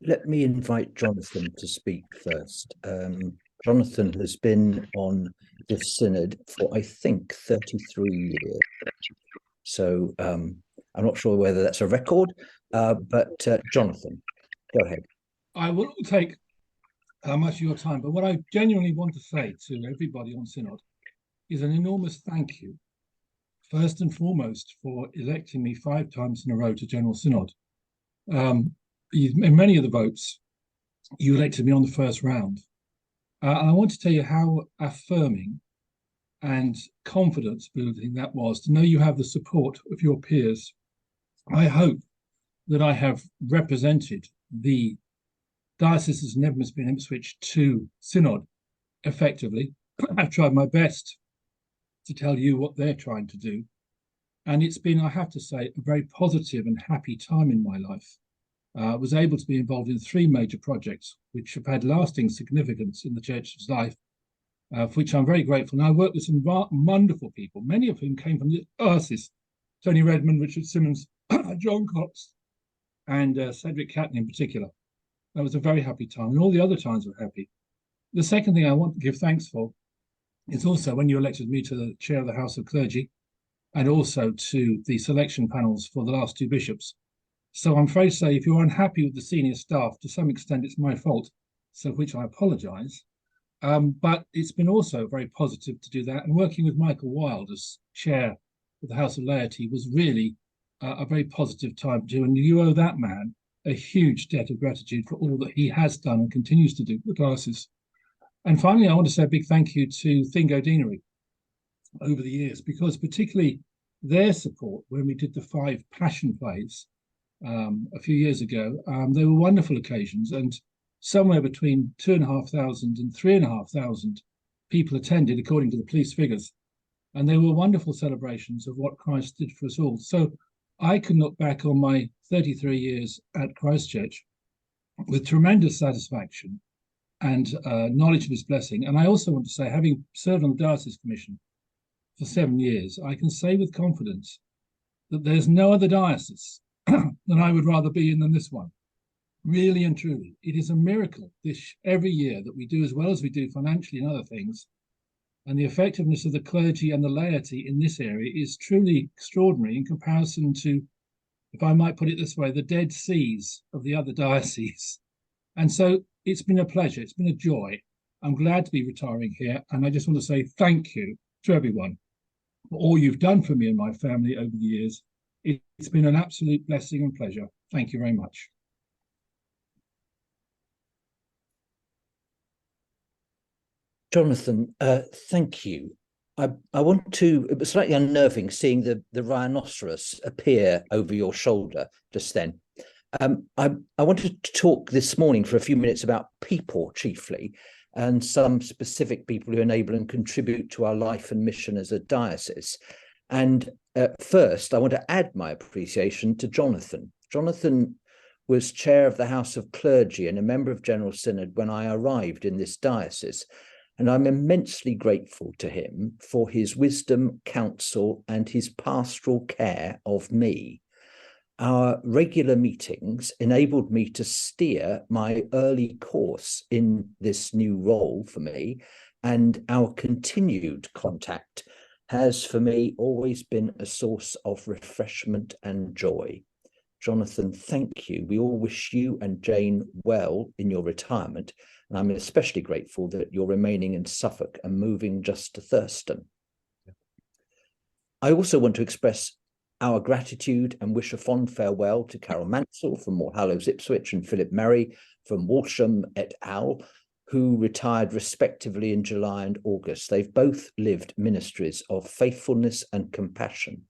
Let me invite Jonathan to speak first. Jonathan has been on this synod for, I think, 33 years. So I'm not sure whether that's a record, but Jonathan, go ahead. I will take much of your time, but what I genuinely want to say to everybody on Synod is an enormous thank you, first and foremost, for electing me 5 times in a row to General Synod. In many of the votes, you elected me on the first round. And I want to tell you how affirming and confidence building that was, to know you have the support of your peers. I hope that I have represented the Diocese of Nevmesby and Ipswich to Synod effectively. I've tried my best to tell you what they're trying to do. And it's been, I have to say, a very positive and happy time in my life. I was able to be involved in 3 major projects, which have had lasting significance in the Church's life, for which I'm very grateful. And I worked with some wonderful people, many of whom came from the diocese: Tony Redmond, Richard Simmons, John Cox, and Cedric Catton in particular. That was a very happy time, and all the other times were happy. The second thing I want to give thanks for is also when you elected me to the chair of the House of Clergy, and also to the selection panels for the last 2 bishops. So I'm afraid to say, if you're unhappy with the senior staff, to some extent it's my fault, so which I apologise. But it's been also very positive to do that. And working with Michael Wilde as chair of the House of Laity was really a very positive time too. And you owe that man a huge debt of gratitude for all that he has done and continues to do for the diocese. And finally, I want to say a big thank you to Thingo Deanery over the years, because particularly their support when we did the 5 Passion plays a few years ago, they were wonderful occasions, and somewhere between 2,500 and 3,500 people attended, according to the police figures, and they were wonderful celebrations of what Christ did for us all. So I can look back on my 33 years at Christchurch with tremendous satisfaction and knowledge of his blessing. And I also want to say, having served on the Diocese Commission for 7 years, I can say with confidence that there's no other diocese that I would rather be in than this one. Really and truly, it is a miracle every year that we do as well as we do financially and other things. And the effectiveness of the clergy and the laity in this area is truly extraordinary in comparison to, if I might put it this way, the Dead Seas of the other dioceses. And so it's been a pleasure. It's been a joy. I'm glad to be retiring here. And I just want to say thank you to everyone for all you've done for me and my family over the years. It's been an absolute blessing and pleasure. Thank you very much. Jonathan, thank you. I want to, it was slightly unnerving seeing the rhinoceros appear over your shoulder just then. I wanted to talk this morning for a few minutes about people chiefly, and some specific people who enable and contribute to our life and mission as a diocese. And first, I want to add my appreciation to Jonathan. Jonathan was chair of the House of Clergy and a member of General Synod when I arrived in this diocese. And I'm immensely grateful to him for his wisdom, counsel, and his pastoral care of me. Our regular meetings enabled me to steer my early course in this new role for me, and our continued contact has for me always been a source of refreshment and joy. Jonathan, thank you. We all wish you and Jane well in your retirement, and I'm especially grateful that you're remaining in Suffolk and moving just to Thurston. I also want to express our gratitude and wish a fond farewell to Carol Mansell from More Hallows, Ipswich, and Philip Merry from Walsham et al., who retired respectively in July and August. They've both lived ministries of faithfulness and compassion,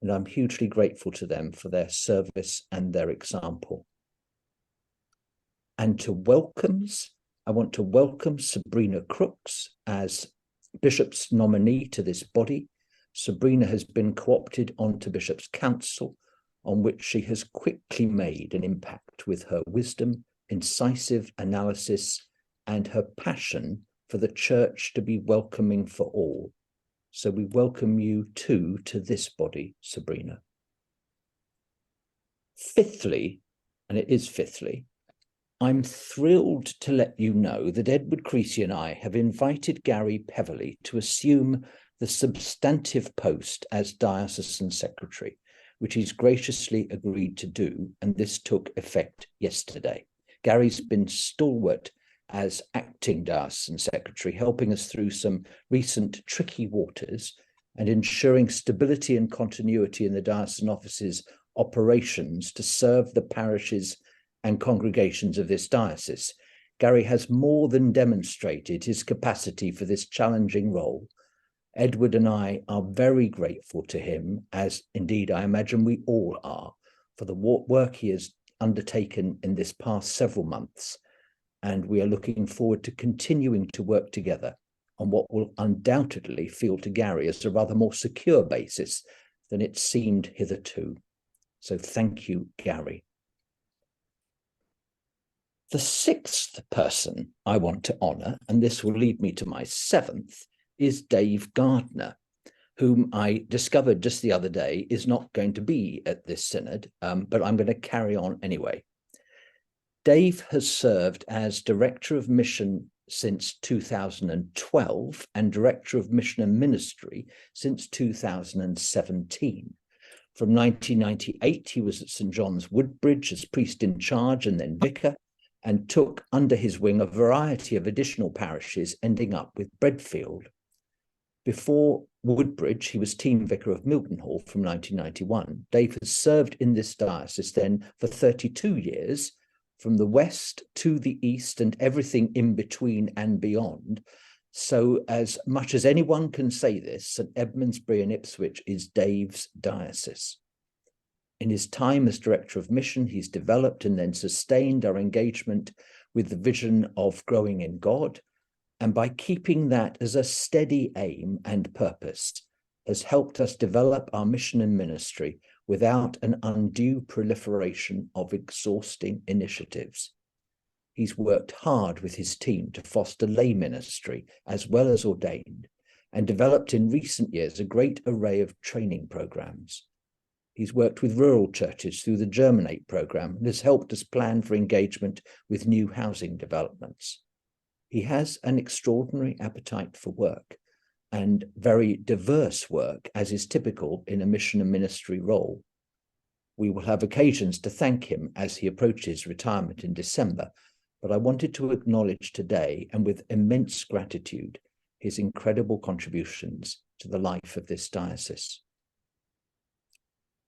and I'm hugely grateful to them for their service and their example. And to welcomes, I want to welcome Sabrina Crooks as Bishop's nominee to this body. Sabrina has been co-opted onto Bishop's Council, on which she has quickly made an impact with her wisdom, incisive analysis, and her passion for the Church to be welcoming for all. So we welcome you too to this body, Sabrina. Fifthly, and it is fifthly, I'm thrilled to let you know that Edward Creasy and I have invited Gary Peverley to assume the substantive post as Diocesan Secretary, which he's graciously agreed to do, and this took effect yesterday. Gary's been stalwart as acting Diocesan Secretary, helping us through some recent tricky waters and ensuring stability and continuity in the Diocesan Office's operations to serve the parishes and congregations of this diocese. Gary has more than demonstrated his capacity for this challenging role. Edward and I are very grateful to him, as indeed I imagine we all are, for the work he has undertaken in this past several months. And we are looking forward to continuing to work together on what will undoubtedly feel to Gary as a rather more secure basis than it seemed hitherto. So thank you, Gary. The sixth person I want to honour, and this will lead me to my seventh, is Dave Gardner, whom I discovered just the other day is not going to be at this synod, but I'm going to carry on anyway. Dave has served as Director of Mission since 2012 and Director of Mission and Ministry since 2017. From 1998, he was at St John's Woodbridge as priest in charge and then vicar, and took under his wing a variety of additional parishes, ending up with Bredfield. Before Woodbridge, he was team vicar of Mildenhall from 1991. Dave has served in this diocese then for 32 years, from the west to the east and everything in between and beyond. So as much as anyone can say this, St Edmundsbury and Ipswich is Dave's diocese. In his time as Director of Mission, he's developed and then sustained our engagement with the vision of growing in God, and by keeping that as a steady aim and purpose, has helped us develop our mission and ministry without an undue proliferation of exhausting initiatives. He's worked hard with his team to foster lay ministry as well as ordained, and developed in recent years a great array of training programs. He's worked with rural churches through the Germinate programme and has helped us plan for engagement with new housing developments. He has an extraordinary appetite for work and very diverse work, as is typical in a mission and ministry role. We will have occasions to thank him as he approaches retirement in December, but I wanted to acknowledge today, and with immense gratitude, his incredible contributions to the life of this diocese.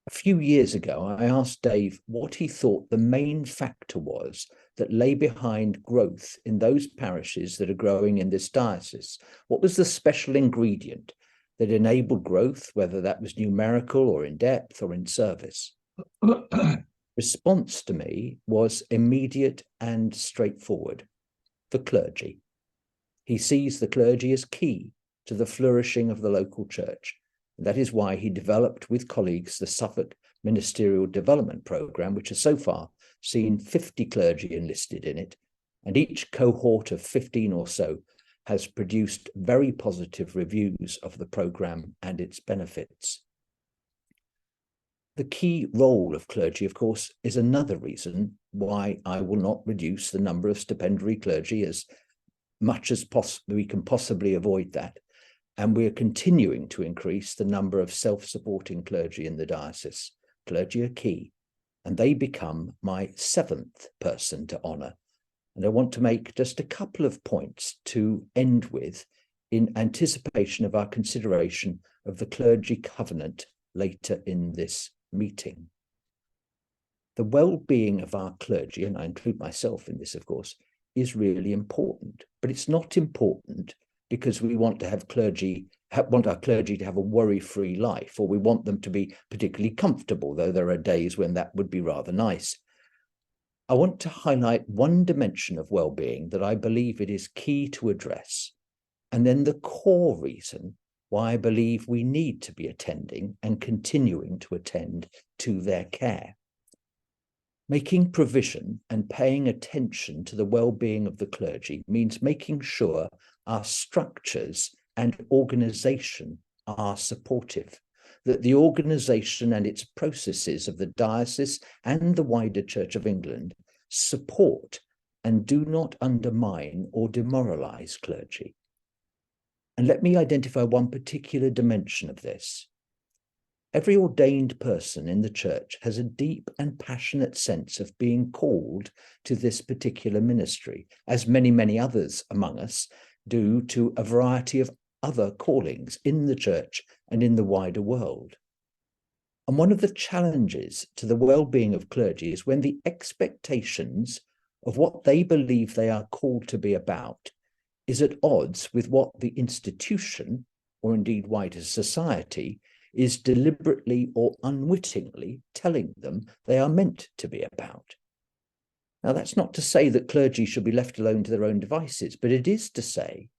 A few years ago, I asked Dave what he thought the main factor was that lay behind growth in those parishes that are growing in this diocese. What was the special ingredient that enabled growth, whether that was numerical or in depth or in service? Response to me was immediate and straightforward: the clergy. He sees the clergy as key to the flourishing of the local church. That is why he developed with colleagues the Suffolk Ministerial Development Programme, which has so far seen 50 clergy enlisted in it, and each cohort of 15 or so has produced very positive reviews of the programme and its benefits. The key role of clergy, of course, is another reason why I will not reduce the number of stipendiary clergy as much as we can possibly avoid that. And we are continuing to increase the number of self-supporting clergy in the diocese. Clergy are key, and they become my seventh person to honour. And I want to make just a couple of points to end with in anticipation of our consideration of the clergy covenant later in this meeting. The well-being of our clergy, and I include myself in this, of course, is really important, but it's not important because we want to have our clergy to have a worry-free life, or we want them to be particularly comfortable, though there are days when that would be rather nice. I want to highlight one dimension of well-being that I believe it is key to address, and then the core reason why I believe we need to be attending and continuing to attend to their care. Making provision and paying attention to the well-being of the clergy means making sure our structures and organisation are supportive, that the organisation and its processes of the diocese and the wider Church of England support and do not undermine or demoralize clergy. And let me identify one particular dimension of this. Every ordained person in the church has a deep and passionate sense of being called to this particular ministry, as many, many others among us do to a variety of other callings in the church and in the wider world. And one of the challenges to the well-being of clergy is when the expectations of what they believe they are called to be about is at odds with what the institution, or indeed wider society, is deliberately or unwittingly telling them they are meant to be about. Now, that's not to say that clergy should be left alone to their own devices, but it is to say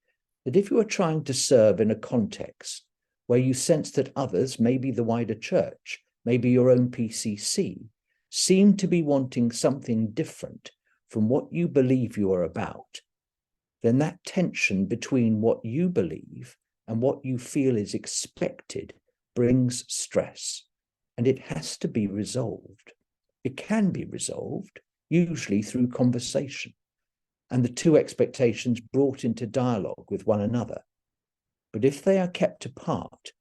that if you are trying to serve in a context where you sense that others, maybe the wider church, maybe your own PCC, seem to be wanting something different from what you believe you are about, then that tension between what you believe and what you feel is expected brings stress, and it has to be resolved. It can be resolved, usually through conversation, and the two expectations brought into dialogue with one another. But if they are kept apart,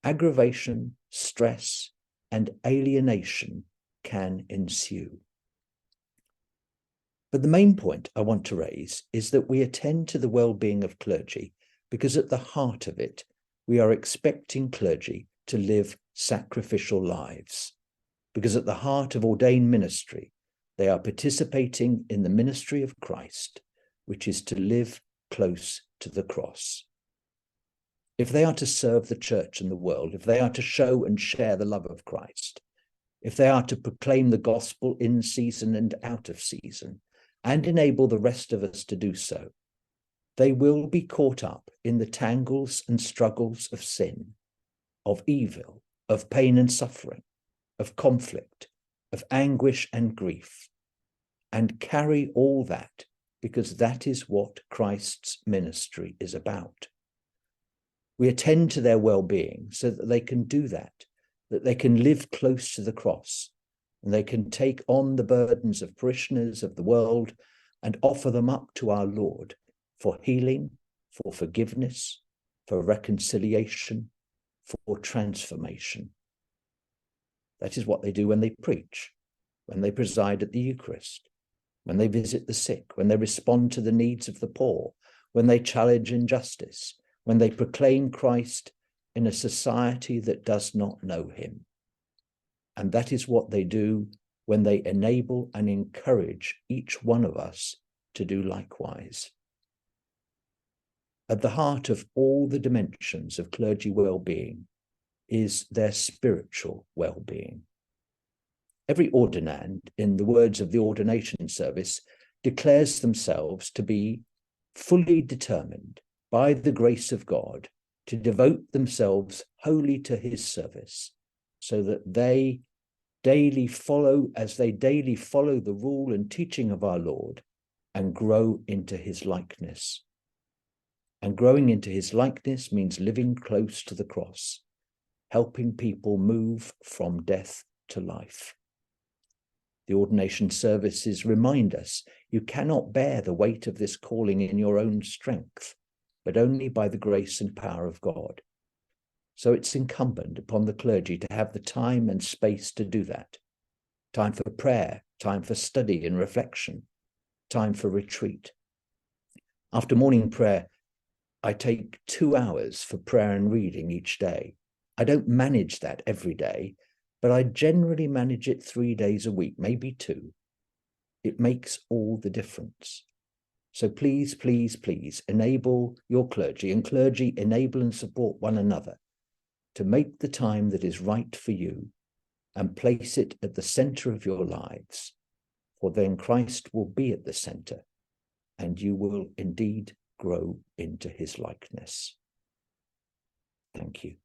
aggravation, stress, and alienation can ensue. But the main point I want to raise is that we attend to the well-being of clergy because at the heart of it, we are expecting clergy to live sacrificial lives. Because at the heart of ordained ministry, they are participating in the ministry of Christ, which is to live close to the cross. If they are to serve the church and the world, if they are to show and share the love of Christ, if they are to proclaim the gospel in season and out of season, and enable the rest of us to do so, they will be caught up in the tangles and struggles of sin, of evil, of pain and suffering, of conflict, of anguish and grief, and carry all that because that is what Christ's ministry is about. We attend to their well-being so that they can do that they can live close to the cross, and they can take on the burdens of parishioners of the world and offer them up to our Lord for healing, for forgiveness, for reconciliation, for transformation. That is what they do when they preach, when they preside at the Eucharist, when they visit the sick, when they respond to the needs of the poor, when they challenge injustice, when they proclaim Christ in a society that does not know him. And that is what they do when they enable and encourage each one of us to do likewise. At the heart of all the dimensions of clergy well-being is their spiritual well-being. Every ordinand, in the words of the ordination service, declares themselves to be fully determined by the grace of God to devote themselves wholly to his service, so that they daily follow the rule and teaching of our Lord and grow into his likeness. And growing into his likeness means living close to the cross, helping people move from death to life. The ordination services remind us you cannot bear the weight of this calling in your own strength, but only by the grace and power of God. So it's incumbent upon the clergy to have the time and space to do that. Time for prayer, time for study and reflection, time for retreat. After morning prayer, I take 2 hours for prayer and reading each day. I don't manage that every day, but I generally manage it 3 days a week, maybe 2. It makes all the difference. So please, please, please enable your clergy, and clergy enable and support one another to make the time that is right for you and place it at the center of your lives, for then Christ will be at the center and you will indeed grow into his likeness. Thank you.